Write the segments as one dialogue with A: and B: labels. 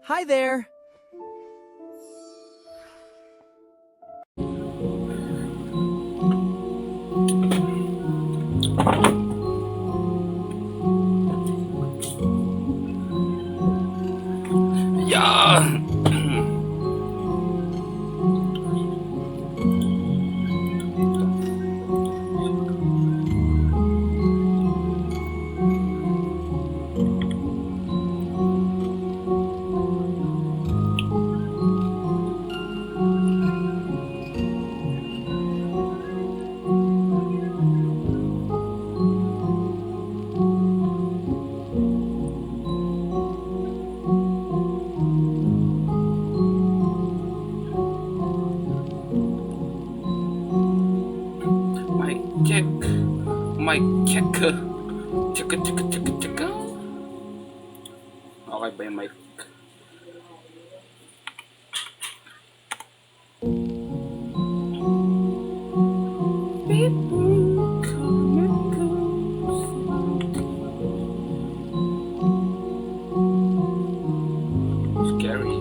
A: Hi there!
B: Yeah. Mic check. Mic check. Check, check, check, check. Okay ba yung mic? People come and go. Scary.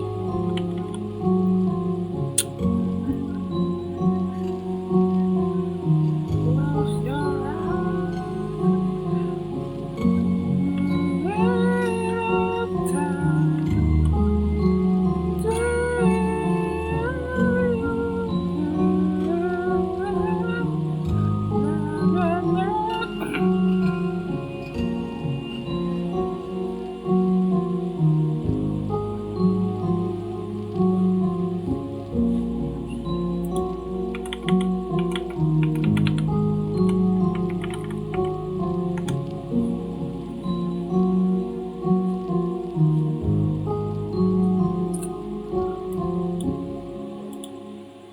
B: Close your eyes.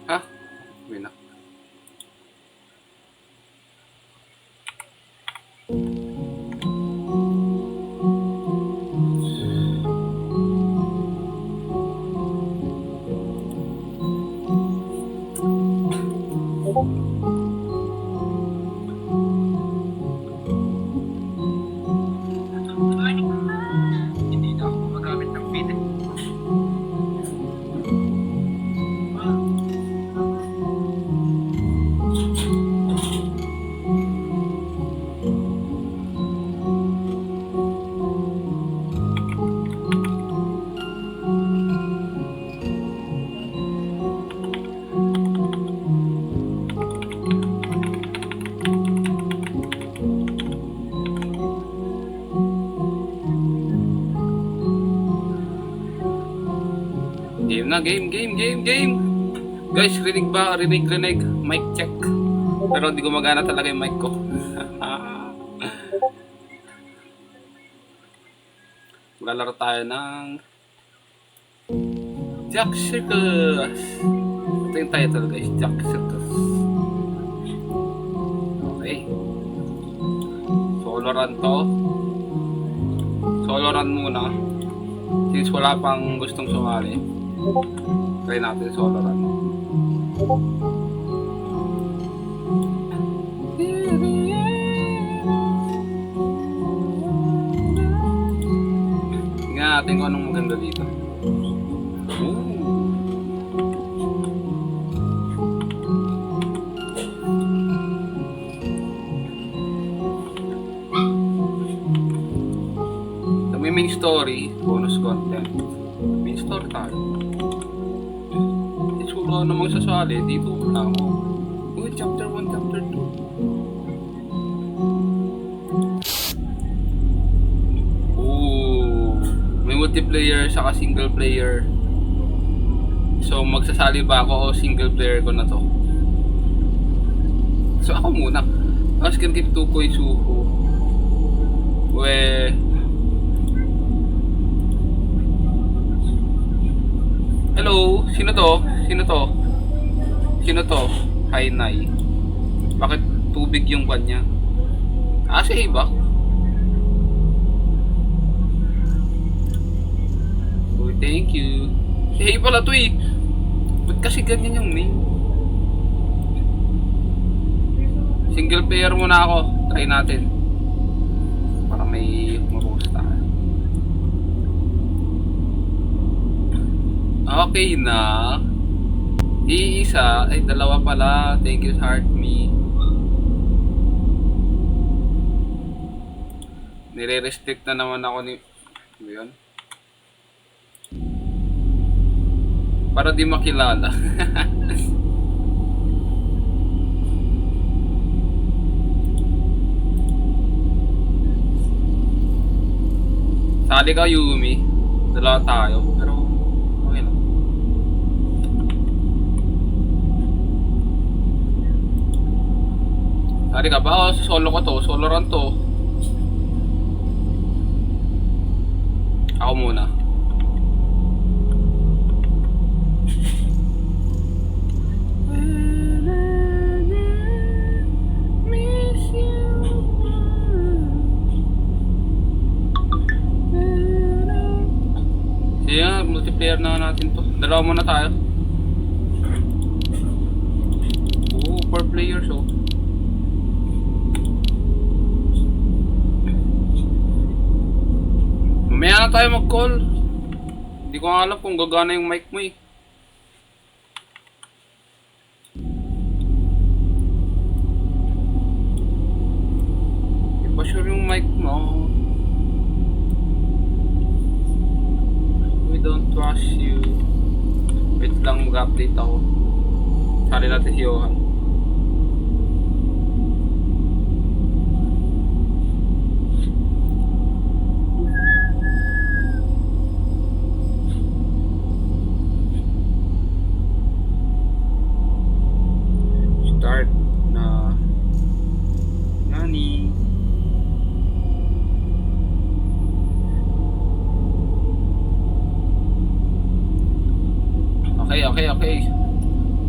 B: Ha? Wala. Hindi na ako gumagamit ng feed. Game na, game. Guys, rinig ba? Rinig. Mic check. Pero hindi gumagana talaga yung mic ko. Maglalaro tayo ng Jack Circus. Ito yung title guys, Jack Circus. Okay. Solo run to. Solo run muna. Since wala pang gustong sumali, try natin solo run. Tingnan natin kung anong maganda dito. May main story, bonus content. Main story tayo. Solo namang sasali, dito wala ako. Uy, chapter 1, chapter 2. May multiplayer saka single player. So magsasali ba ako o single player ko na to? So ako muna. Mas can keep 2 points suko. Hello, sino to? Hi Nay. Bakit tubig yung kanya? Si Iba. Oh, thank you. Si Hey pala to eh. Ba't kasi ganyan yung name? Single player muna ako. Try natin. Para may maposta. Okay na. Iisa. Ay, dalawa pala. Thank you, Heart Me. Nire-restrict na naman ako ni... Ano yun? Para di makilala. Sali ka, Yumi. Dalawa tayo. Pero, okay lang. Sali ka ba? O, solo ko to. Solo run to. Ako muna. Sige, multiplayer na natin to. Dalawa muna tayo. Oo, 4 players oh. Mamaya na tayo mag-call. Hindi ko alam kung gagana yung mic mo eh. Hindi pa sure yung mic mo. We don't trust you. Wait lang, mag-update ako. Sali natin si Johan. Start na. Nani? Okay.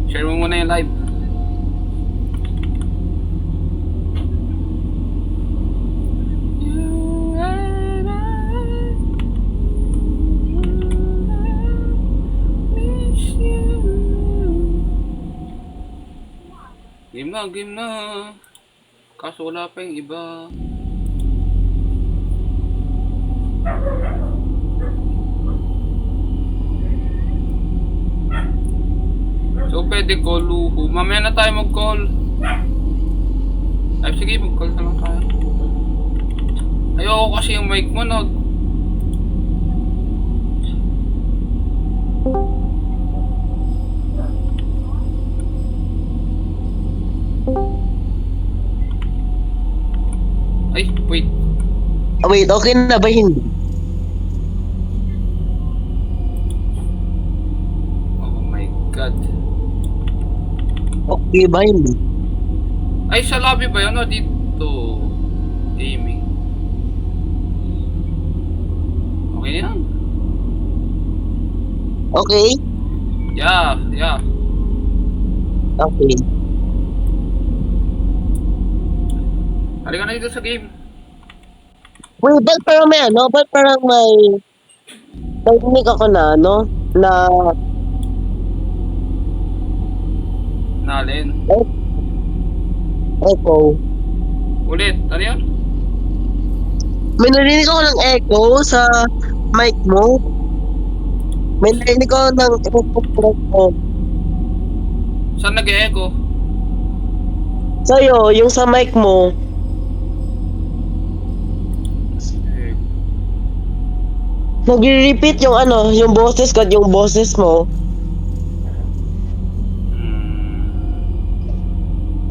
B: Share mo muna yung live. Game na. Kaso wala pa yung iba. So pwede call Luhu. Mamaya na tayo mag-call. Ay sige, mag-call na lang tayo. Ayoko kasi yung mic mo Ay, wait.
A: Wait, okay na ba hindi?
B: Oh my God.
A: Okay ba hindi?
B: Ay, sa lobby ba yun o dito? Gaming. Okay yan.
A: Okay?
B: Yeah.
A: Okay.
B: Halika na dito sa game.
A: Wait, ba't parang may Ba't parang may... Narinig ako na
B: Nalin.
A: Echo.
B: Ulit. Ano yan?
A: May narinig ako ng echo sa mic mo. May narinig ako ng echo.
B: Saan nag-e-echo?
A: Sa'yo, yung sa mic mo. Nag-repeat yung boses ko at yung boses mo.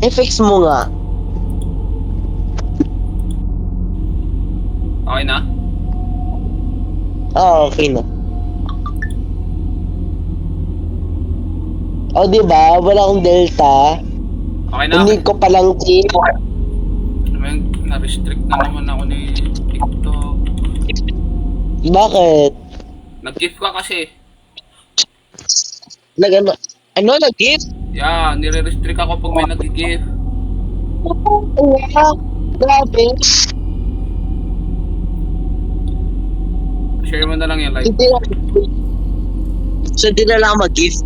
A: I-fix mo nga.
B: Okay na?
A: Okay na. O diba, wala akong delta.
B: Okay na?
A: Hindi ko palang chip.
B: Na-restrict na naman ako ni TikTok.
A: Bakit?
B: Nag-gift ka kasi.
A: Nag-gift?
B: Yeah, nire-restrict ako pag may nag-gift.
A: Wow, grabe.
B: Share mo na lang yung live.
A: Hindi na lang mag-gift.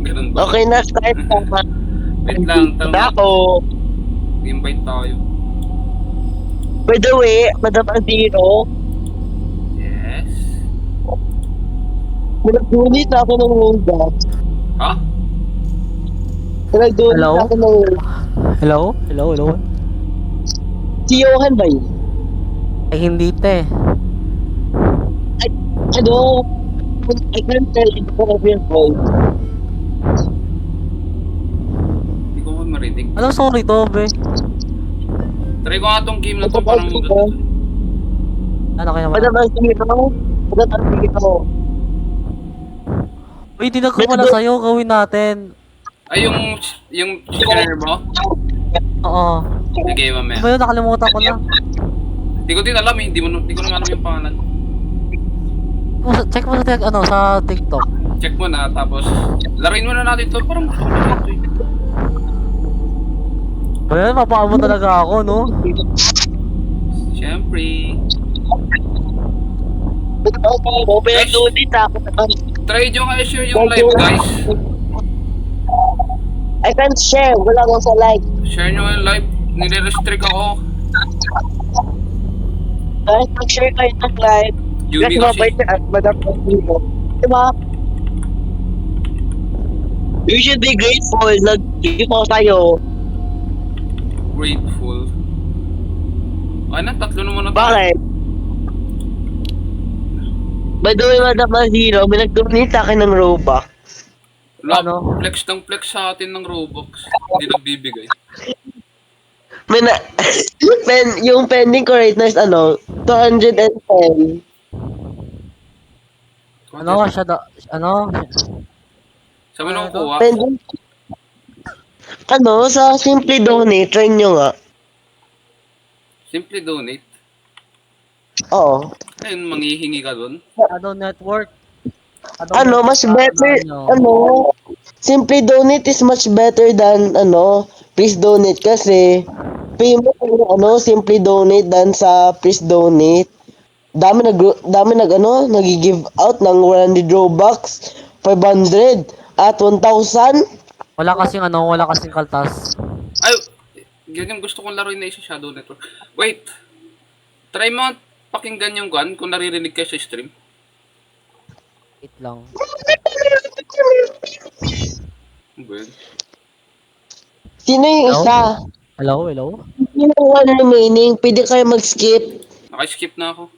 B: Ganun ba?
A: Okay na, start na.
B: Wait lang, tanong
A: Ako.
B: invite tayo.
A: By the way, Madam Andiro,
B: Yes.
A: Pinag-donate ako ng Robux.
B: Ha?
A: Pinag-donate
C: Hello?
A: ako ng...
C: Hello? Hello? Hello?
A: Si Johan ba yun?
C: Ay, hindi te.
A: Ano? I can't tell you because of your voice.
B: Hindi ko nga marinig.
C: Ano sorry to, be?
B: Try ko nga tong game na to parang maganda.
C: Ano kaya naman?
A: Madam, sige ko. Madam, sige ko.
C: Uy, hindi na ko pala sa'yo. Gawin natin.
B: Ay, yung scanner mo?
C: Oo.
B: Sige, mamaya.
C: Ba yun? Nakalimutan ko na.
B: Hindi ko din alam eh. Hindi ko naman alam yung pangalan.
C: Check mo sa, ano, sa TikTok.
B: Check mo na, tapos laruin mo na natin to. Parang gusto ko na ito eh.
C: Ba yun? Mapaamo talaga ako, no?
B: Siyempre.
A: Pinag-donate ako.
B: Try nyo nga i-share yung live, guys.
A: I can't share. Wala ko sa like.
B: Share nyo yung live. Nire-restrict ako.
A: Guys, mag-share kayo ng live.
B: Yumi
A: Kasi
B: kasi.
A: mabait at Madam Rodrigo. Diba? You should be grateful. Nag-give ako sa'yo.
B: Grateful. Ay na, tatlo naman na tayo.
A: Bakit? By the way, Madam Aziro, may nag-donate sa akin ng Robux.
B: Wala,
C: Ano?
B: flex ng flex sa atin ng Robux. Hindi nagbibigay.
A: May na... yung pending ko right now is ano, 210.
C: Ano, siya da... Ano?
B: Saan mo nakukuha?
A: Pending... Ano, sa Simply Donate, try nyo nga.
B: Simply donate.
A: Oo.
B: Ayun, manghihingi ka dun.
C: Shadow Network.
A: Ano, mas better, ano, Simply Donate is much better than, ano, Please Donate kasi, pay mo kung ano, Simply Donate than sa Please Donate. Dami nag, nag-give out ng 100 Robux, 500, at 1,000.
C: Wala kasing ano, wala kasing kaltas.
B: Ay, yan yung gusto kong laruin na isa Shadow Network. Wait. Try mo pakinggan yung gun kung naririnig kayo sa stream.
C: Wait lang.
B: Ano ba yun?
A: Sino yung
C: Hello?
A: isa?
C: Hello? Hello?
A: Sino yung one remaining? Pwede kayo mag-skip.
B: Naka-skip na ako.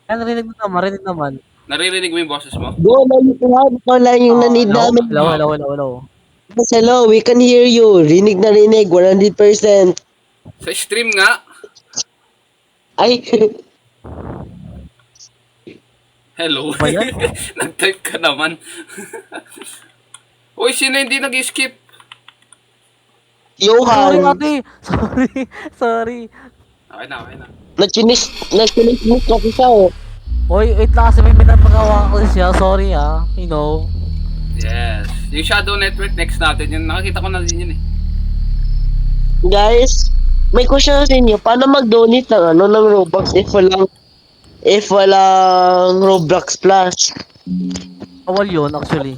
C: Ay, narinig mo naman, narinig naman.
B: Naririnig mo yung boses mo?
A: Go, nalituhan ko lang yung nanid
C: Hello?
A: namin.
C: Hello? Hello? Hello? Hello?
A: Yes, hello, we can hear you. Rinig na rinig, 100%.
B: Sa stream nga.
A: Ay,
B: Hello.
C: Ba yan?
B: Nag-type ka naman. Uy, sino hindi nag-skip?
C: Sorry,
A: Johan,
C: ate! Sorry! Sorry!
B: Okay na, okay na.
A: nagchinis mo kasi siya, oh.
C: Hoy, wait lang kasi may pinapagawa ko siya. Sorry you know.
B: Yes. Yung Shadow Network next natin. Yun, nakakita ko na din yun eh.
A: Guys, may question sa inyo. Paano mag-donate ng ano ng Robux if walang Roblox Plus?
C: Bawal yun, actually.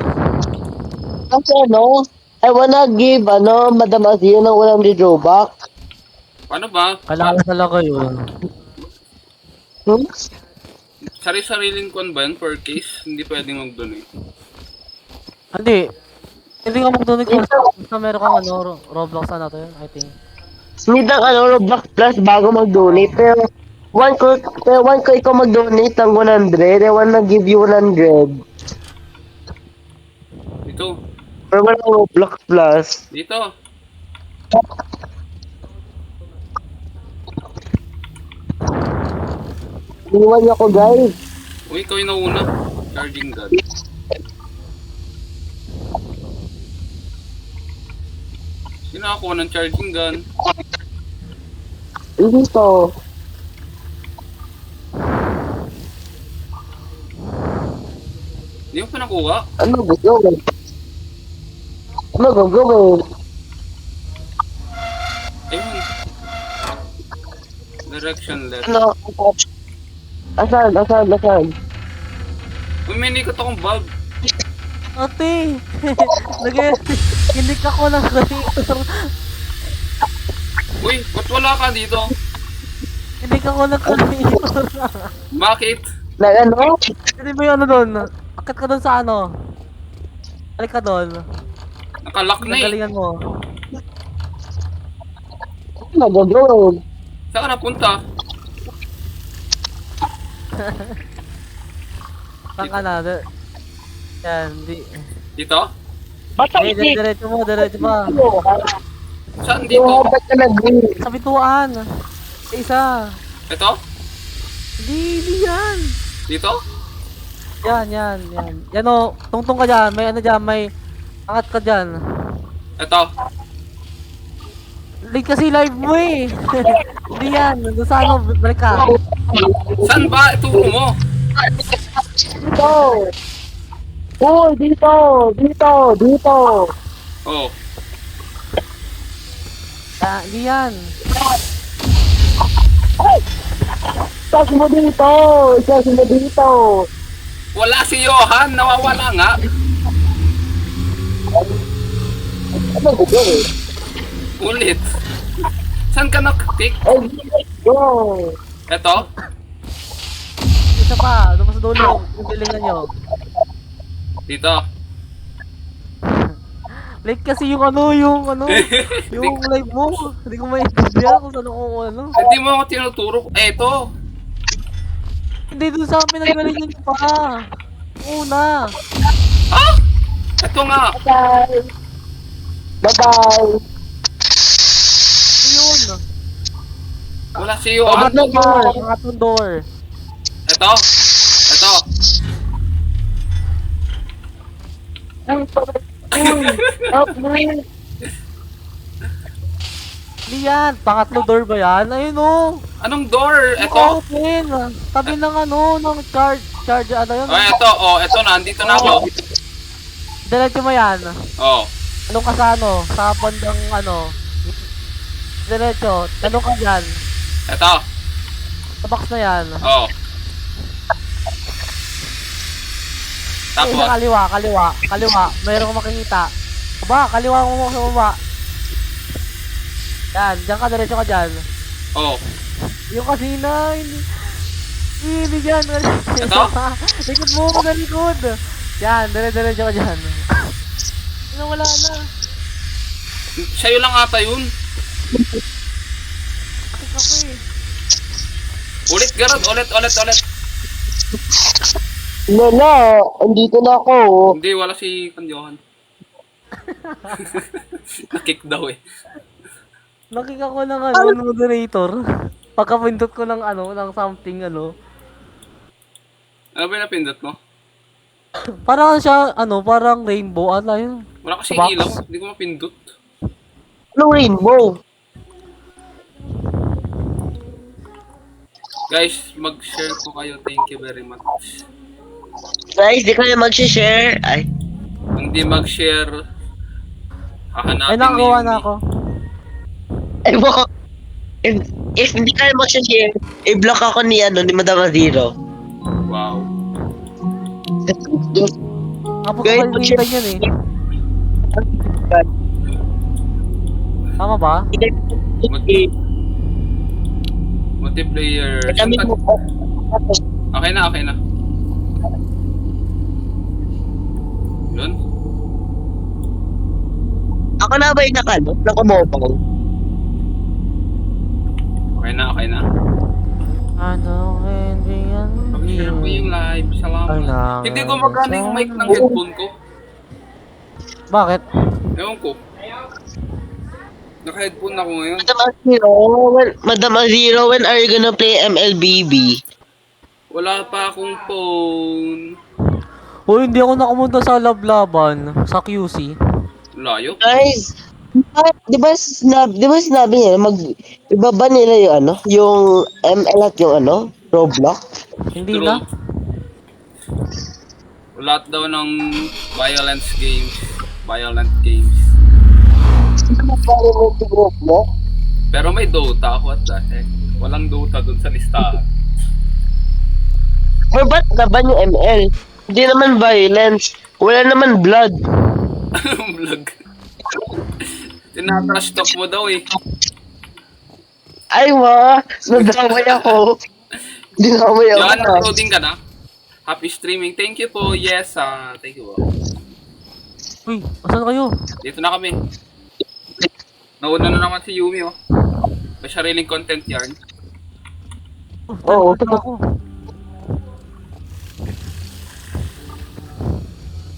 A: Kasi ano, I wanna give ano Madam Azio ng 100 Robux.
B: Paano ba?
C: Kailangan talaga yun.
A: Hmm?
B: Sari-sariling kwan ba yun per case? Hindi pwedeng mag-donate.
C: Hindi. Hindi ka mag-donate kung basta meron kang ano, Roblox na natin, I think.
A: Need ng ano Roblox Plus bago mag-donate. Pero one ko ikaw mag-donate ng 100, I wanna give you 100.
B: Dito.
A: Pero walang Roblox Plus.
B: Dito.
A: Iniwan niyo ako, guys.
B: Uy, ikaw yung nauna. Charging gun. Sino ako ng charging gun?
A: Hindi to.
B: Hindi mo pa nakuha?
A: Ano gusto mo? Ano gusto mo?
B: Ayun. Direction left.
A: Ano? Asan?
B: Uy, may nikot akong bulb.
C: Ate! Kinik ako ng creator.
B: Uy, ba't wala ka dito?
C: Kinik ako ng creator.
B: Bakit?
A: Na ano?
C: Hindi ba yung ano doon? Akyat ka doon sa ano. Balik ka doon.
B: Nakalock na eh.
C: Nagalingan mo.
A: Nagagawin.
B: Saan ka napunta?
C: Saan ka na? Yan, di.
B: Dito?
A: Basta
C: Diretso mo, diretso pa.
B: Saan dito?
A: Ba't ka nag-green?
C: Sa bituan. Sa isa.
B: Ito?
C: Hindi yan.
B: Dito?
C: Yan. Yan o, tungtong ka dyan. May ano dyan, may angat ka dyan.
B: Ito?
C: Late kasi live mo eh. Hindi yan. Doon sa ano, balik ka.
B: Saan ba? Ituro mo.
A: Dito! Uy, dito!
B: Oh.
C: Hindi yan.
A: Itas mo dito!
B: Wala si Johan. Nawawala nga.
A: Ano ba gawin?
B: Ulit. Saan ka naktik?
A: Ay, go!
B: Ito?
C: Isa pa. Doon sa dulo. Yung bilingan nyo.
B: Dito.
C: Late kasi yung yung live mo. Hindi ko maintindihan kung saan ako ano.
B: Hindi mo ako tinuturo. Ito.
C: Hindi doon sa amin nagalingan nyo pa. Una.
B: Ah! Ito nga.
A: Bye-bye!
C: Ano yun?
B: Wala si Johan.
C: Pangatong door.
B: Ito. Ito.
A: Help me!
C: Hindi yan. Pangatlo door ba yan? Ayun o.
B: Anong door? Ito?
C: Open. Tabi ng ano, ng charge, ano yun?
B: Oh, ito. Oh, ito na. Andito na ako.
C: Diretso mo yan.
B: Oh.
C: Tanong ka sa ano, sa bandang ano. Diretso, tanong ka dyan.
B: Ito.
C: Sa box na yan.
B: Oh.
C: Ay,
B: Tapos.
C: sa kaliwa. Mayroon kang makikita. Baba, kaliwa mo sa baba. Yan, dyan ka, diretso ka dyan.
B: Oh.
C: Yung kasina, hindi dyan.
B: Ito?
C: Likod mo ko na likod. Yan, diretso ka dyan. Wala na.
B: Sa'yo lang ata yun.
C: Bakit ako eh?
B: Ulit, Garod. Ulit.
A: Wala, andito na ako.
B: Hindi, wala si Kanyohan. Nakick daw eh.
C: Nakik ako ng ano, moderator. Pagkapindot ko ng ano, ng something ano.
B: Ano ba yung napindot mo?
C: Parang siya, ano, parang rainbow. Ano yun?
B: Wala kasi
C: Sa box?
B: ilaw. Hindi ko mapindot.
A: Anong rainbow?
B: Guys, mag-share po kayo. Thank you very much.
A: Guys, di kayo mag-share? Ay,
B: Kung di mag-share, hahanapin
C: Ay, nakagawa
B: ni
C: na
B: Yumi.
C: ako.
A: ay mo. If hindi kayo mag-share, i-block ako ni Madam Aziro.
B: Wow.
C: Kapag
A: Guys,
C: ko kalimutan yun eh. Tama ba?
B: Multiplayer.
A: Kami mo.
B: Okay na. Yun.
A: Ako na ba yung nakamopong?
B: Okay na.
C: Ano, hindi yan.
B: Pag-share ko yung live. Salamat. Hindi gumagana yung mic ng headphone ko.
C: Bakit?
B: Ewan ko. Naka-headphone ako ngayon.
A: Madam Aziro, when are you gonna play MLBB?
B: Wala pa akong phone.
C: Oh, hindi ako nakamunta sa lablaban. Sa QC.
B: Layo.
A: Guys, di ba sinabi niya, ibaba nila yung yung ML at yung Roblox?
C: Hindi
B: True.
C: na.
B: Lahat daw ng violent games.
A: Roblox?
B: Pero may Dota. What the heck? Walang Dota dun sa listahan.
A: Or ba't laban yung ML? Hindi naman violence. Wala naman blood.
B: Vlog. Tinatrash talk mo daw eh.
A: Ay, nadamay ako. Dinamay ako.
B: Yan, nag-loading ka na? Happy streaming. Thank you po. Yes, thank you po.
C: Uy, asan kayo?
B: Dito na kami. Nauna na naman si Yumi, oh. May sariling content yarn.
A: Oo.
C: Ako.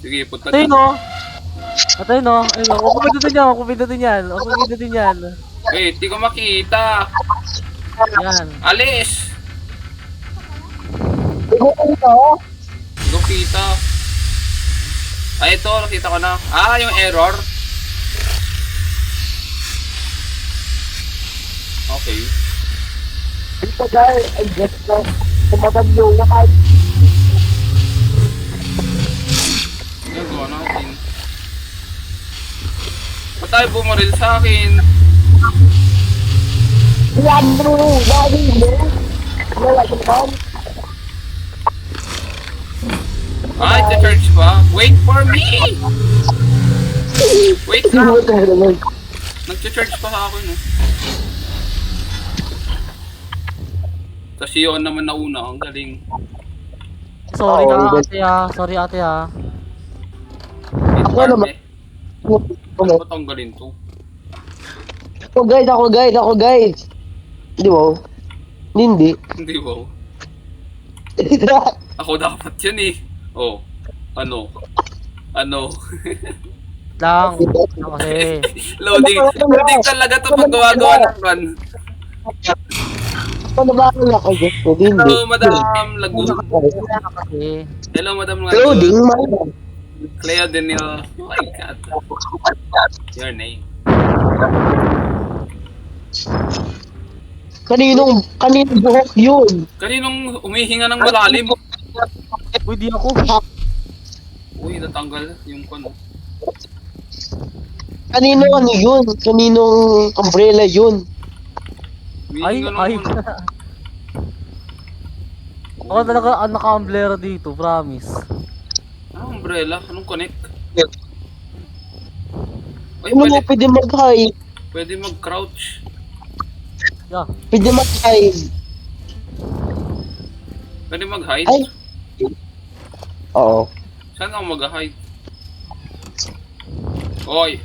B: Sige, punta
C: Atay
B: na.
C: no. Atay no. Ayun, ako pindutin yan. Ako pindutin yan. Ako pindutin yan.
B: Wait, di ko makita.
C: Yan.
B: Alis!
A: Ito.
B: Di ko kita. Ay, ito. Nakita ko na. Yung error. Okay.
A: Ito guys, I guess na. Tumatag yung nakal.
B: Nagawa natin. Ba't tayo bumaril sa akin?
A: Yan bro, lagi mo. Wala yung bomb.
B: Church pa? Wait for me! Wait na! Nag-church pa sa akin, eh. Tapos yun naman nauna, ang galing.
C: Sorry
A: Oo,
C: na
A: good.
C: ate ah. Sorry ate ah.
B: Ito
A: Ako naman.
B: Ano ba tanggalin to?
A: Ako guys. Di ba? Hindi.
B: Hindi wow. Ako dapat yan eh. Oh. Ano?
C: Lang. Okay.
B: Loading talaga to pag gawa ng run.
A: Ano ba ako guys? Hindi.
B: Hello, Madam Lagoon.
C: Okay.
B: Hello, Madam
A: Loading,
B: Lagoon.
A: man.
B: Cleo Daniel. Oh my God. Your name.
A: Kaninong buhok yun?
B: Kaninong umihinga ng malalim?
C: Uy, di ako.
B: Uy, natanggal yung ano.
A: Kaninong ano yun? Kaninong umbrella yun?
C: Ay,
B: Umihinga ng
C: ay.
B: ano.
C: Ako talaga ang naka-umbrella dito, promise.
B: Umbrella? Anong connect? Ay,
A: Ano mo pwede mag-hide?
B: pwede mag-crouch.
C: Yeah.
A: Pwede mag-hide.
B: Pwede mag-hide.
A: Ay. Oo.
B: Saan ako mag-hide? Oy!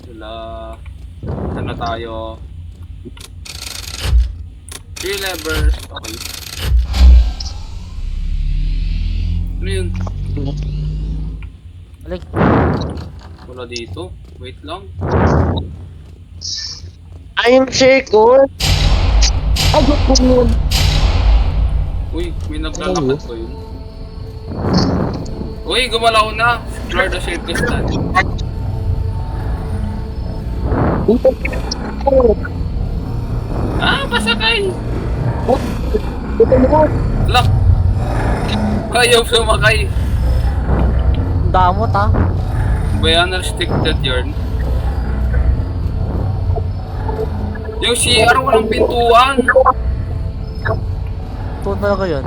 B: Wala. Saan na tayo? 3 levers. Okay. Ano yun?
C: Balik.
B: Wala dito. Wait lang.
A: I'm second. Ano po yun?
B: Uy, may naglalakad ko yun. Uy, gumalaw na! Explore the circus stand. Pasakay!
A: Ito mo.
B: Lock! Ayaw sumakay.
C: Ang damot ah.
B: Bayan restricted yarn. Yung CR walang pintuan.
C: Ito talaga yun.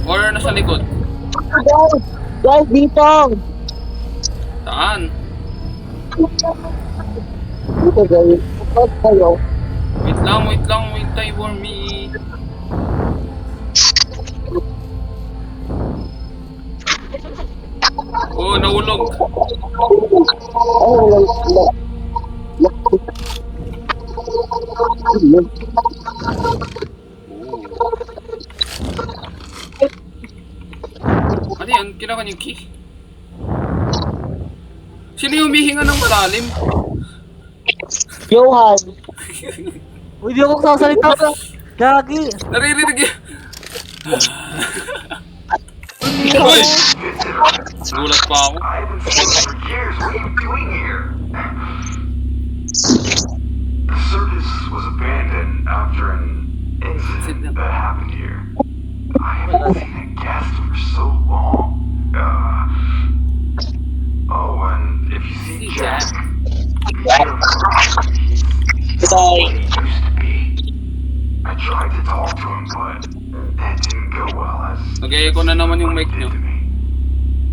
B: Or nasa likod.
A: Guys, dito.
B: Saan?
A: Dito guys. Tapos kayo.
B: Wait lang, wait time for me. Oh, nahulog.
A: Oh, wala.
B: Ano yan? Kinakan yung key. Sino yung humihinga ng malalim?
A: Johan.
C: Uy, di ako sasalita. Gagi.
B: Naririnig yun. Uy! Gulat pa ako.
D: I've been thinking for years, what are you doing here? The circus was abandoned after an incident that happened here. I haven't seen a guest for so long. And if you see Jack, be careful. He's what he used to be. I tried to talk to him, but that didn't go well as
B: Nag-echo na naman yung mic nyo.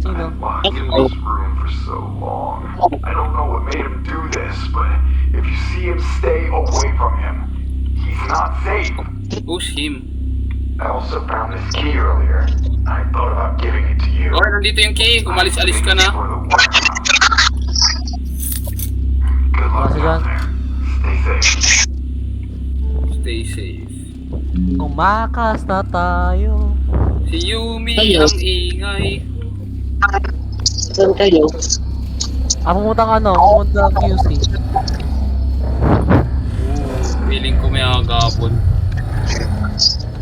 C: Sino?
D: I've locked in this room for so long. I don't know what made him do this, but if you see him, stay away from him. He's
B: Who's him?
D: I also found this key earlier. I thought about giving it to you.
B: Oh, nandito yung key. Umalis-alis ka na.
D: For the work. Good luck
C: Nasa
D: down
C: dyan?
D: there. Stay safe.
B: Stay safe.
C: Tumakas na tayo.
B: Si Yumi
A: Ayun.
B: ang ingay.
A: Saan kayo?
C: Pumuntang QC.
B: Feeling ko may agapon.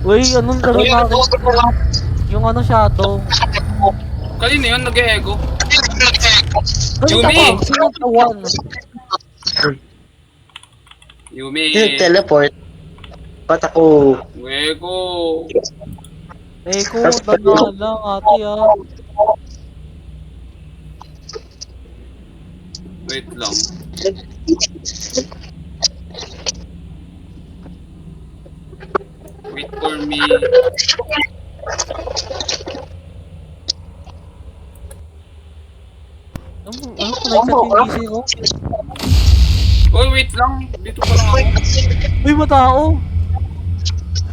C: Uy, anong gano'n natin? Yung shadow.
B: Kanina yun, nag-e-echo.
C: Ganun
B: Yumi!
C: ako, sino the one?
B: Yumi.
A: Yung teleport. Ba't ako?
B: Echo.
C: Eh, kung dala lang ate
B: Wait lang. Wait for me.
C: Ano connected yung PC ko?
B: Oy, wait lang. Dito pa lang ako.
C: Uy, matao!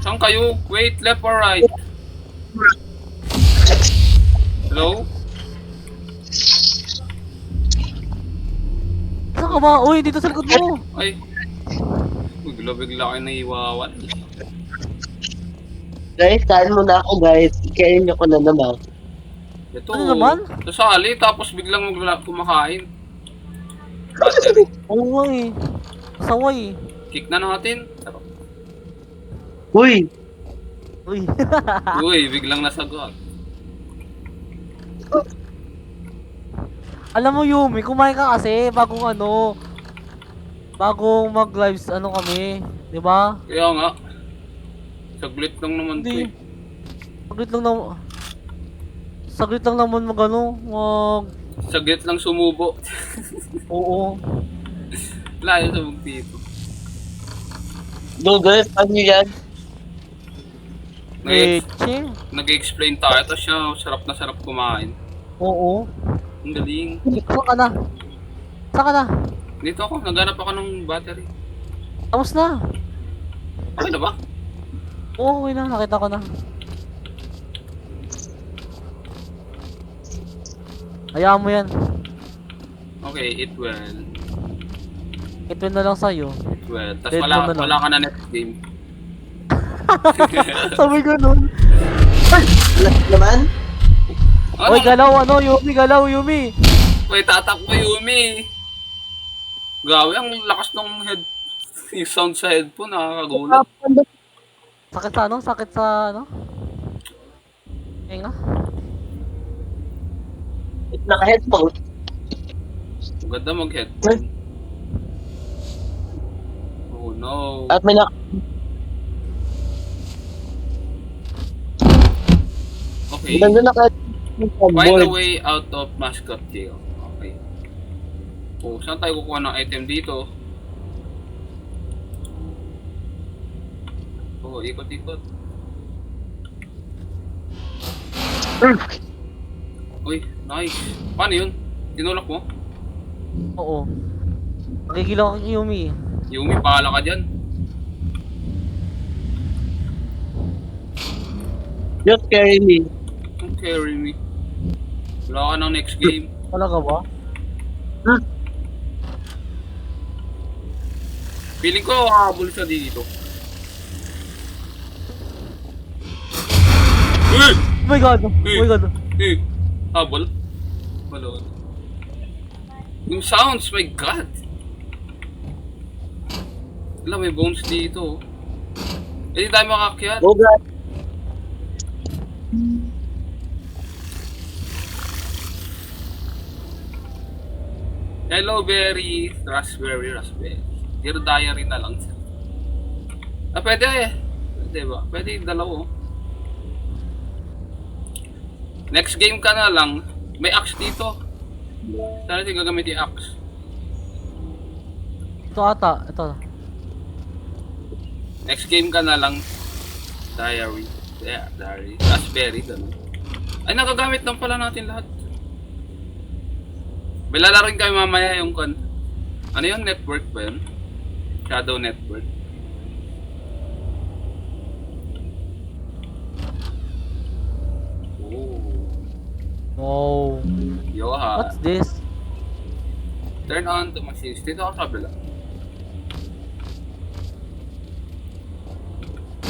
B: Saan kayo? Wait, left or right? Hello?
C: Saan ka ba? Uy, dito sa likod mo!
B: Ay. Bigla kayo naiwawan.
A: Guys, saan mo na ako guys? Ikain niyo ko na naman.
B: Ito.
C: Ano naman?
B: Nasali, tapos biglang kumakain. Battery.
C: Oo nga eh. Saway.
B: Kick na natin.
A: Uy!
C: Uy.
B: Uy, biglang nasagot.
C: Alam mo Yumi, kumain ka kasi bagong mag-lives kami, 'di ba?
B: Kaya nga. Saglit lang naman to
C: Hindi.
B: eh.
C: Saglit lang naman
B: Saglit lang sumubo.
C: oo.
B: Layo sa dito.
A: No guys, ano yan?
C: Leche.
B: Nag-explain tayo, tapos siya sarap na sarap kumain.
C: Oo.
B: Ang galing.
C: Saan ka na? Saan ka na?
B: Dito ako, naghanap ako ng battery.
C: Tapos na.
B: Okay na ba?
C: Oo, okay na. Nakita ko na. Hayaan mo yan.
B: Okay, it well.
C: Ito na lang sa'yo.
B: It well. Tapos
C: Dead mo na lang.
B: wala ka na next game.
C: Sabi ko nun.
A: Alas naman?
B: Ano?
C: Oy, galaw Yumi, galaw Yumi.
B: Uy, tatakbo Yumi. Gawi, ang lakas ng yung sound sa headphone, nakakagulat.
C: Sakit sa Sakit sa Nga.
A: Naka-headphone.
B: Ganda mag-headphone. Oh no.
A: At may
B: Okay.
A: Ganda naka-headphone.
B: Find a way out of mascot jail. Okay. Oh, saan tayo kukuha ng item dito? Oh, ikot-ikot. Uy, nice. Paano yun? Tinulak mo?
C: Oo. Nagigilaw kang Yumi.
B: Yumi, pahala ka dyan.
A: Just carry me.
B: Don't carry me. Wala ka ng next game.
C: Talaga ba?
B: Feeling ko, habol siya dito. Eh!
C: Oh my god! Oh my god!
B: Eh! Habol? Wala. Yung sounds, my god! Wala, may bones dito. Eh, di tayo makakyat.
A: Oh god.
B: Hello, berry. Raspberry. Dear diary na lang. Ah, pwede eh. Pwede ba? Pwede yung dalawa. Next game ka na lang. May axe dito. Saan natin gagamit yung axe?
C: Ito ata. Ito.
B: Next game ka na lang. Diary. Yeah, diary. Raspberry. Ganun. Ay, nagagamit lang pala natin lahat. May lalaroin kayo mamaya yung ano yun? Network ba yun? Shadow Network.
C: Wow.
B: Yo ha.
C: What's this?
B: Turn on the machines. Dito ako sa kabila.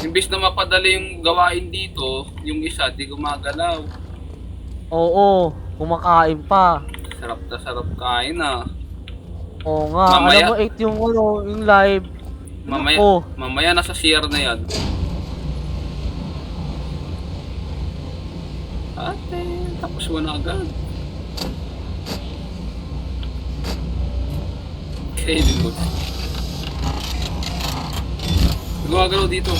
B: Imbis na mapadali yung gawain dito, yung isa di gumagalaw.
C: Oo, kumakain pa.
B: Sarap na sarap kain ah.
C: Oo nga,
B: Mamaya-
C: alam mo 8 yung yung live.
B: Mamaya,
C: Oh.
B: mamaya nasa CR na yan. Ate, tapos mo na agad. Okay, good. Gumagalaw dito.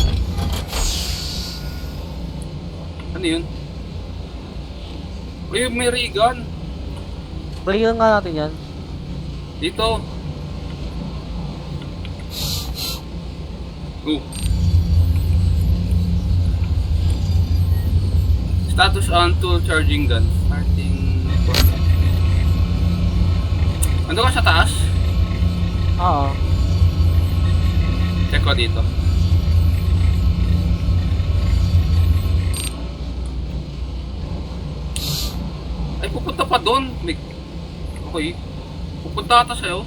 B: Ano yun? Uy, may ray gun.
C: Balikan nga natin yan.
B: Dito. Status on tool charging gun. Starting. Ando ka sa taas?
C: Oo.
B: Check ko dito. Ay, pupunta pa doon. Okay. Pupunta ata sa'yo.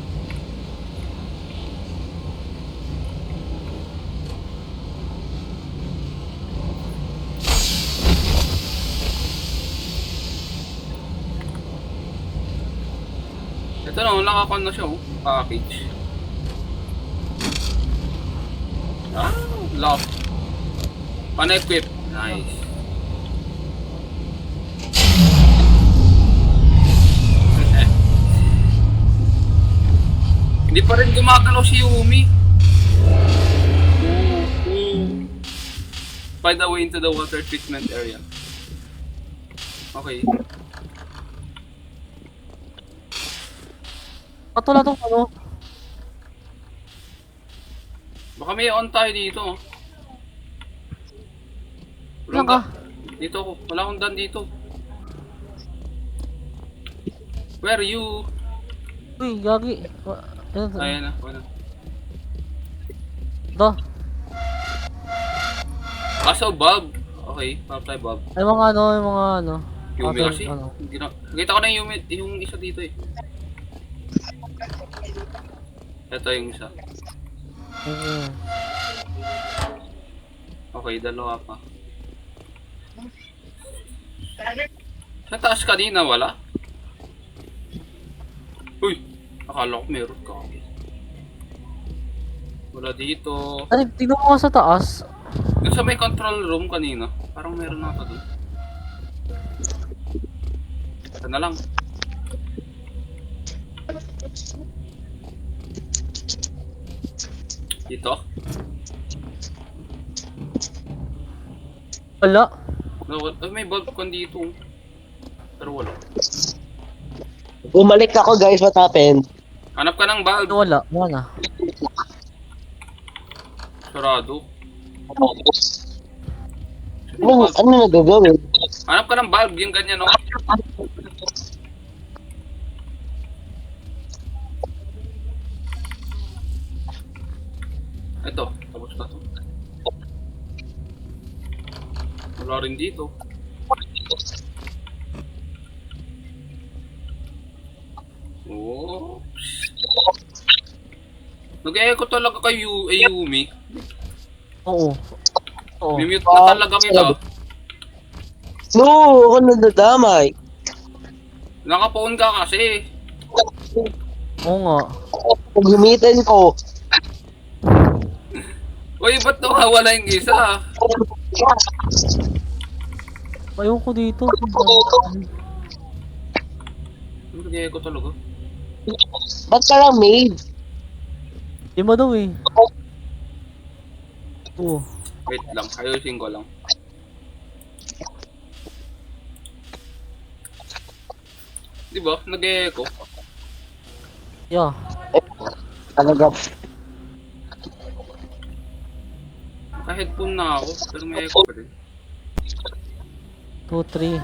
B: Ito na, nakakon na siya, oh. Package. Ah, lock. Pan-equip. Nice. Hindi pa rin gumagalaw si Yumi. Find a way into the water treatment area. Okay.
C: Patula tong ano.
B: Baka may on tayo dito. Oh.
C: Ilan ka?
B: Dito ako. Wala akong done dito. Where are you?
C: Uy, gagi.
B: Ayan na. Wala.
C: Do.
B: Kaso Bob. Okay, Bob tayo Bob.
C: Ay mga ano, yung mga ano.
B: Yumi
C: Water,
B: kasi.
C: ano.
B: Hindi na. Nakita ko na yung Yumi, yung isa dito eh. Ito yung isa.
C: Mm.
B: Okay, dalawa pa. Sa taas kanina, wala? Uy! Akala ko meron ka. Wala dito.
C: Ay, tignan mo nga sa taas.
B: Doon sa may control room kanina. Parang meron na ata doon. Ito na lang. Dito?
C: Wala.
B: No, may bulb kon dito. Pero wala.
A: Bumalik ako guys, what happened?
B: Hanap ka ng bulb.
C: Wala. Wala na.
B: Sarado.
A: Ano na gagawin?
B: Hanap ka ng bulb, yung ganyan, no? Ito, tapos na to. Wala rin dito. Oops. Nag-echo talaga kay Yumi.
C: Oo. Oo.
B: Mimute na talaga kita.
A: No, ako nadadamay.
B: Nakapoon ka kasi.
C: Oo nga.
A: Pag gamitin ko.
B: Uy, ba't nawawala yung isa?
C: Ayaw ko dito.
B: Nag-echo talaga.
A: Ba't ka lang maid?
C: Di mo daw eh. Oo.
B: Wait lang, ayusin ko lang. Diba? Nag-echo.
C: Yeah.
A: Talaga.
B: Naka-headphone na ako, pero may echo pa rin.
C: 2, 3.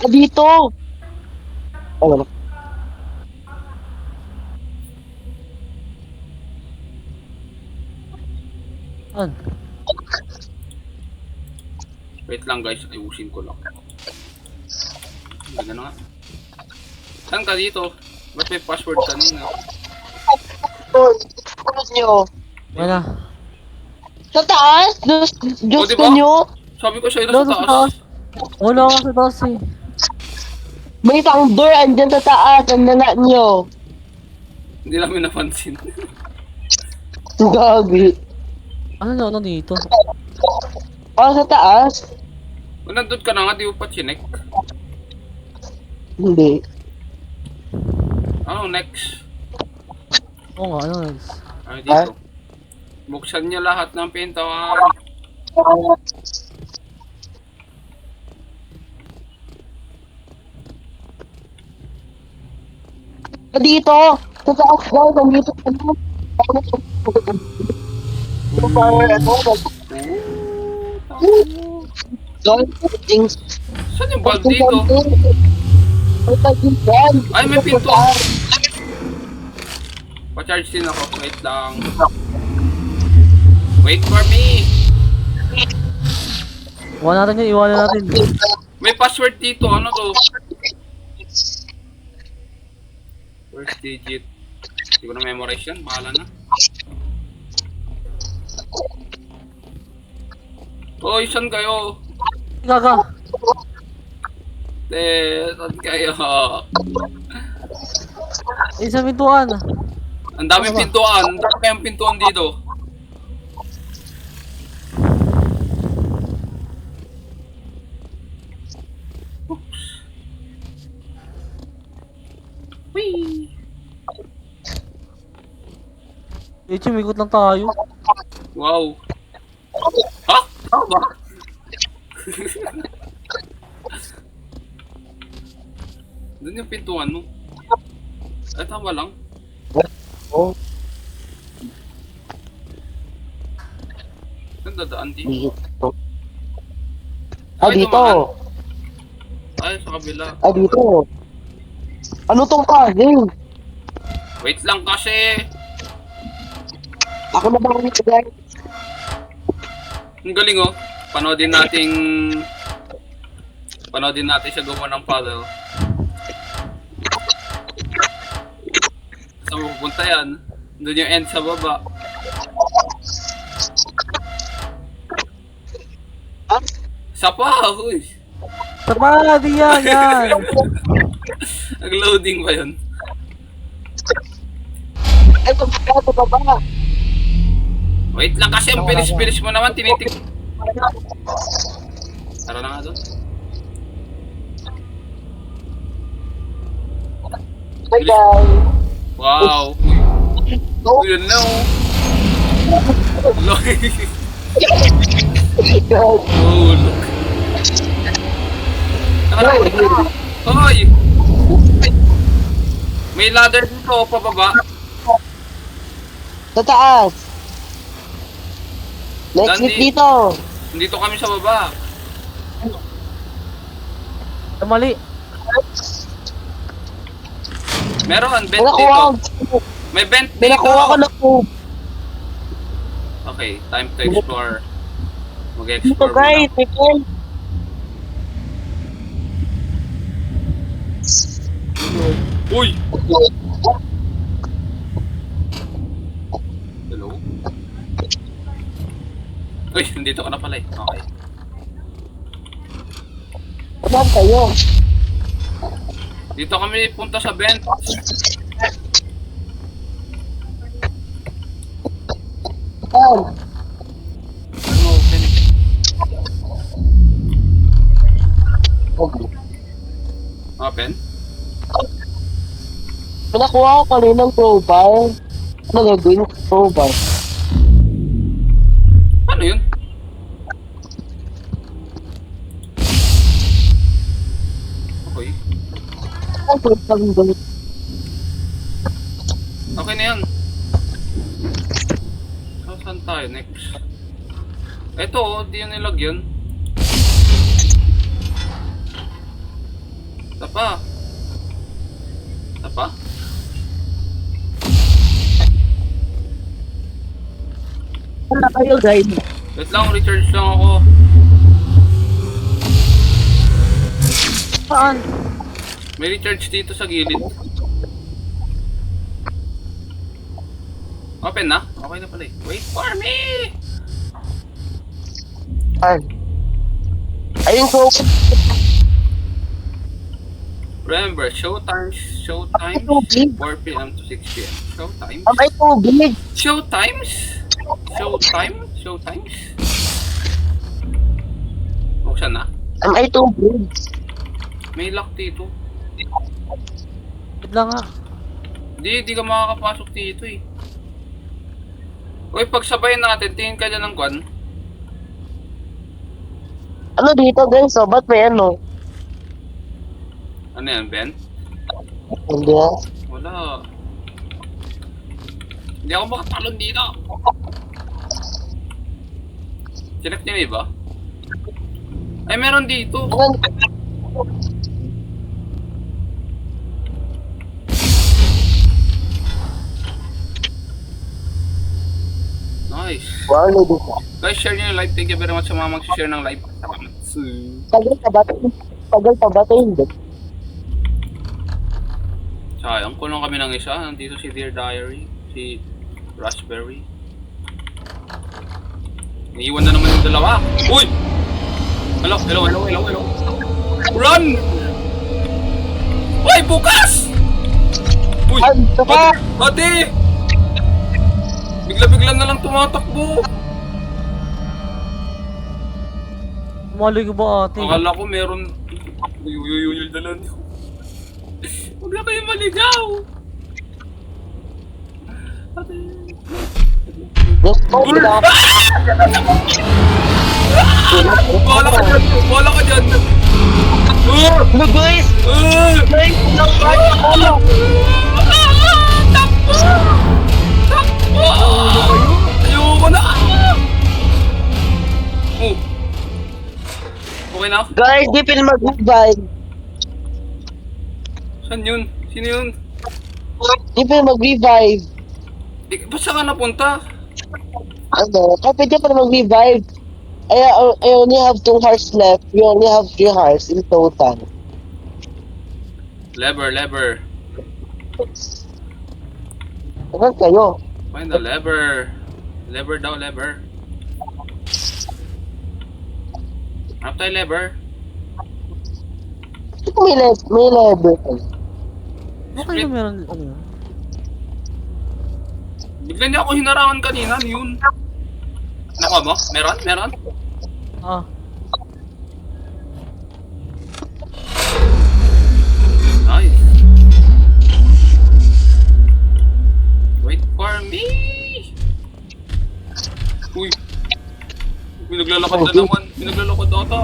A: Dito! Ano?
C: An?
B: Wait lang guys, ayusin ko lang. Hindi na nga. Saan ka dito? Ba't may password kanina?
A: Tulad nyo.
C: Wala.
A: Sa taas? Diyos
B: O,
A: ko
B: diba?
A: nyo.
B: Sabi ko sa'yo
C: Doon
B: na
C: sa
B: sa
C: taas.
B: taas.
C: Wala ka sa taas eh.
A: May isang door andyan sa taas. Ang nala nyo.
B: Hindi namin napansin.
A: Gagi.
B: Ano
C: Dito?
A: Sa taas?
B: Kung nandun ka na nga, di mo pa chinek.
A: Hindi.
B: Ano, next?
C: Oo nga, next?
B: Ay, dito. Buksan niya lahat ng pintuan.
A: Dito. Sa taas guys. Nandito ka na. Guys,
B: Saan yung bulb dito? Ay, may pinto. Pa-charge din ako. Wait lang. Wait for me.
C: Iwanan natin yun, iwanan natin.
B: May password dito. Ano to? First digit. Hindi ko na memorize yan. Bahala na. Hoy, saan kayo?
C: Gaga.
B: Saan kayo?
C: Sa pintuan.
B: Ang daming pintuan. Ang dami kayong pintuan dito. Whee!
C: Umikot lang tayo.
B: Wow. Ha? Tama. Doon yung pintuan mo. Ay, tama lang.
A: Oh,
B: Saan dadaan dito?
A: dito.
B: Ay,
A: Dito.
B: dumaan. Ay, sa kabila.
A: Dito. Ano tong puzzle?
B: Wait lang kasi.
A: Ako na ba nito guys?
B: Ang galing oh. Panoodin natin siya gumawa ng puzzle. Saan mo pupunta yan? Doon yung end sa baba. Sa pa, huy.
C: Tama, di yan, yan.
B: Nag-loading ba yun?
A: Ay, pagkakato pa ba?
B: Wait lang kasi, ang bilis-bilis mo naman, tinitik. Tara na nga doon.
A: Bye guys.
B: Wow! Yun na oh. Look. Oh, look. Tara. Hoy! May ladder dito, pababa.
A: Sa taas. Next
B: Dandi.
A: week dito.
B: Dito kami sa baba.
C: Mali.
B: Meron,
A: May
B: vent
A: nakuha
B: dito. May vent
A: May
B: dito.
A: nakuha ko na po.
B: Okay, time to explore.
A: Dito
B: Mag-explore
A: guys.
B: muna.
A: May friend.
B: Uy! Hello? Uy, nandito ka na pala eh. Okay.
A: Saan kayo?
B: Dito kami punta sa vent.
A: Saan?
B: Ano, open? Open?
A: May nakuha ko kaninang crowbar. Ano gagawin ko sa crowbar?
B: Ano yun? Okay.
A: Ano gagawin?
B: Okay na yan. So, saan tayo next? Eto, oh, di yun nilagyan. Tapa. Tapa?
A: Wala kayo guys.
B: Wait lang, recharge lang ako.
C: Saan?
B: May recharge dito sa gilid. Open na? Okay na pala eh. Wait for me!
A: Ayun ko.
B: Remember, showtimes 4 p.m. to 6 p.m. Showtimes?
A: Ay tubig.
B: Showtimes? Showtimes? Buksan na.
A: Ay tubig.
B: May lock dito.
C: Wait lang nga.
B: Di ka makakapasok dito eh. Uy, pagsabayin natin, tingin ka dyan ng kwan.
A: Ano dito guys? So, ba't may ano?
B: Ano yan, Ben?
A: Hindi ah.
B: Wala. Hindi ako makatalon dito. Sinak niya may iba? Ay, meron dito.
A: Ano?
B: Nice.
A: Wow, ano dito?
B: Guys, share nyo yung live. Thank you very much sa mga mag-share ng live. Salamat.
A: Tagal pa ba? Tagal pa ba ito? Hindi.
B: Sayang, kulong kami ng isa. Nandito si Dear Diary, si Raspberry. Naiiwan na naman yung dalawa. Uy! Hello. Run! Uy, bukas! Uy!
A: Ay, ito pa!
B: Ate! Bigla-bigla na lang tumatakbo.
C: Mali ko ba ate?
B: Akala ko meron... Uy, dalan. Huwag na kayo maligaw. Ate.
A: Yes, oh, wala.
B: Bola ka dyan.
A: Ano guys? Guys, ano?
B: Takbo! Ayoko na! Oh. Okay na?
A: Guys, di pin mag-revive.
B: Saan yun? Sino yun?
A: Di pin mag-revive.
B: Ba't saan ka napunta?
A: Ano? Kapit di pa mag-revive. I only have 2 hearts left. We only have 3 hearts in total.
B: Lever.
A: Saan kayo?
B: Find the lever. Lever daw, lever. Hanap tayo lever.
A: Ito may lever.
C: Bakit na meron ano?
B: Bigla niya ako hinarangan kanina. Ano yun? Nakuha mo? Meron?
C: Ah,
B: Nice. Wait for me. Uy. Pinaglalakad na naman. Pinaglalakad ata.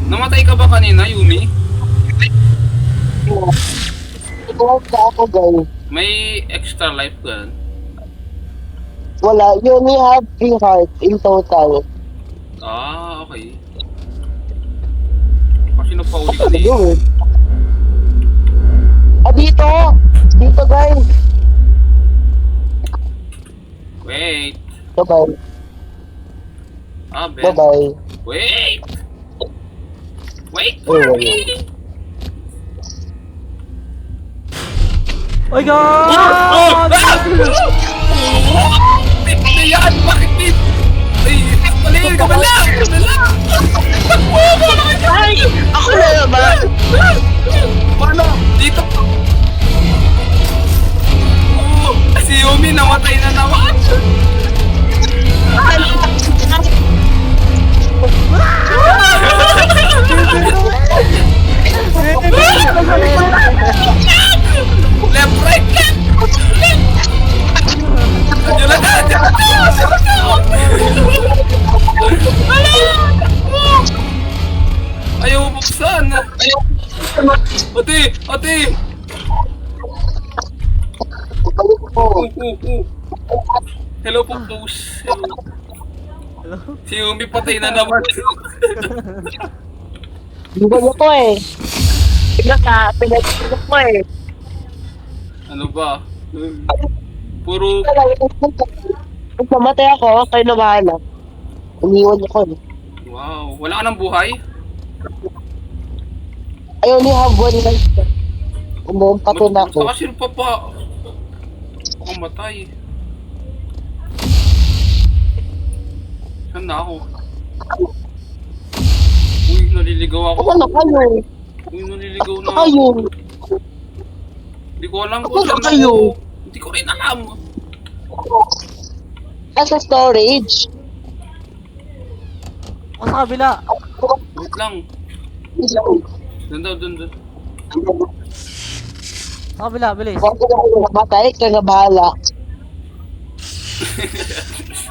B: Namatay ka ba kanina, Yumi?
A: Ito ka ako guys.
B: May extra life ka.
A: Wala. You only have 3 hearts in total.
B: Ah, okay. Kasi napauli ka
A: Ano
B: dito.
A: yun? Dito! Dito guys!
B: Wait.
A: Bye-bye.
B: Ah, Ben.
A: Bye-bye.
B: Wait! Wait for
A: Oh.
B: me!
C: oh my god!
B: Hindi na yan! Bakit di? Ay, mali! Kabala! Takbo! Bola ka dyan!
A: Ay! Ako na naman!
B: Paano? Dito! Si Yumi namatay na naman! Left, right, left! Nandiyan na! Ayaw buksan! Ate! Hello po, Pose. Hello.
C: Hello?
B: Si Yumi patay na naman.
A: Hindi ko eh. Pinag-pinag ko eh.
B: Ano ba? Puro...
A: Pag namatay ako, kayo na bahala. Iniwan ako eh.
B: Wow. Wala ka ng buhay?
A: I only have one life. Ano, patay na ako.
B: Saka sino pa? Ako matay. Saan na ako? Uy, naliligaw ako.
A: Ano na kayo?
B: Uy, naliligaw na
A: Kayo?
B: ako. Hindi ko alam kung
A: Ano
B: saan
A: kayo?
B: ako. Hindi ko rin alam.
A: Nasa storage.
C: O sa kabila.
B: Wait lang. Doon.
C: Sa kabila, bilis.
A: Huwag ko na kayo namatay, ka na bahala.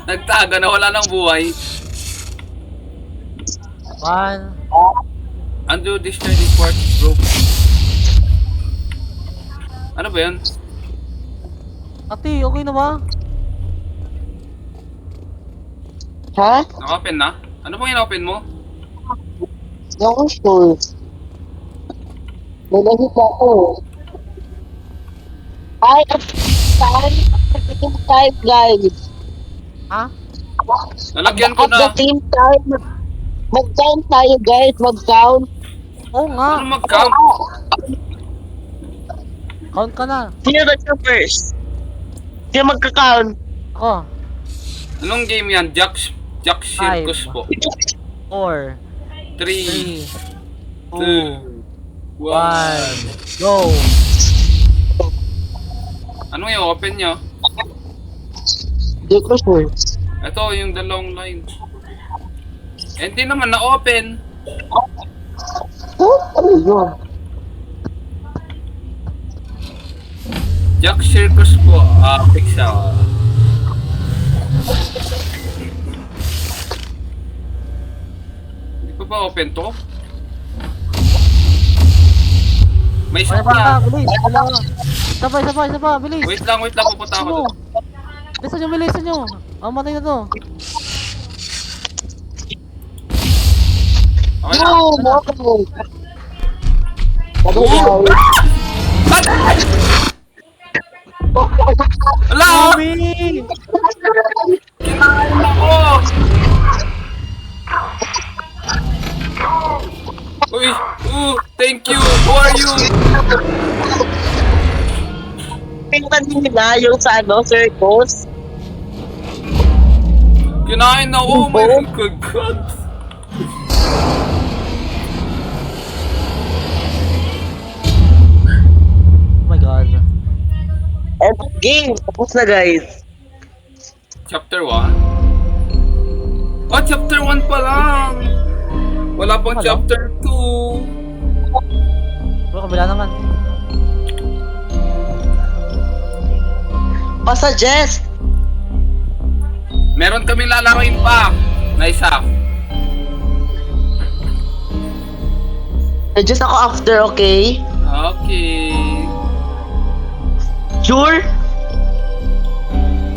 B: Nagtaga na wala ng buhay.
C: 1.
B: Undo discharging port broke. Ano ba yan?
C: Ate, okay na ba?
A: Ha?
B: Naka-open na? Ano pong in-open mo?
A: Hindi ako sure. Nalahit ako. Ay, time, guys.
C: Ha?
B: Nalagyan ko
A: At the
B: na.
A: same time, mag-count tayo, guys. Mag-count.
C: Oo nga.
B: Ano mag-count?
C: Count ka na.
A: Sino na first? Sino magka-count?
C: Ako.
B: Anong game yan? Jack Circus po.
C: 4,
B: 3,
C: 3,
B: 2,
C: 2,
B: 1.
C: 1. Go!
B: Anong i-open nyo?
A: Hindi ko sure.
B: Ito, yung dalawang line. Eh, hindi naman na-open.
A: Ano yun?
B: Jack Circus po. Pixel. Hindi pa ba open to? May isa
C: Wala pa,
B: pa.
C: bilis. Wala. Isa pa, bilis.
B: Wait lang, pupunta ako
C: Ano?
B: doon.
C: Bilisan nyo. Matay na to.
B: Okay na.
A: No, no. Ano
B: Oh!
A: yun?
B: Ala!
C: Mami!
B: Kinain ako! Uy! Thank you! Who are you?
A: Tingnan nila yung sa circus.
B: Kinain ako! Oh my God!
C: Oh my god.
A: And game, tapos na guys.
B: Chapter 1? Oh, chapter 1 pa lang! Wala pang
C: Wala.
B: chapter 2!
C: Bro, kabila naman.
A: Pasuggest.
B: Meron kaming lalaroin pa na isa.
A: Suggest ako after, okay?
B: Okay.
A: Sure?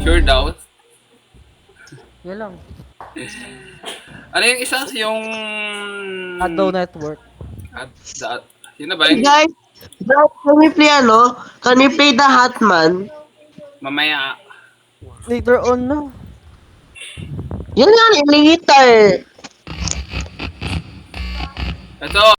B: Sure daw.
C: Yan lang.
B: Ano yung isa? Yung...
C: Addo Network.
B: Yun na ba
A: Hey
B: yun?
A: guys, can we play Can we play the Hatman?
B: Mamaya.
C: Later on na.
A: Yun nga, later.
B: Ito.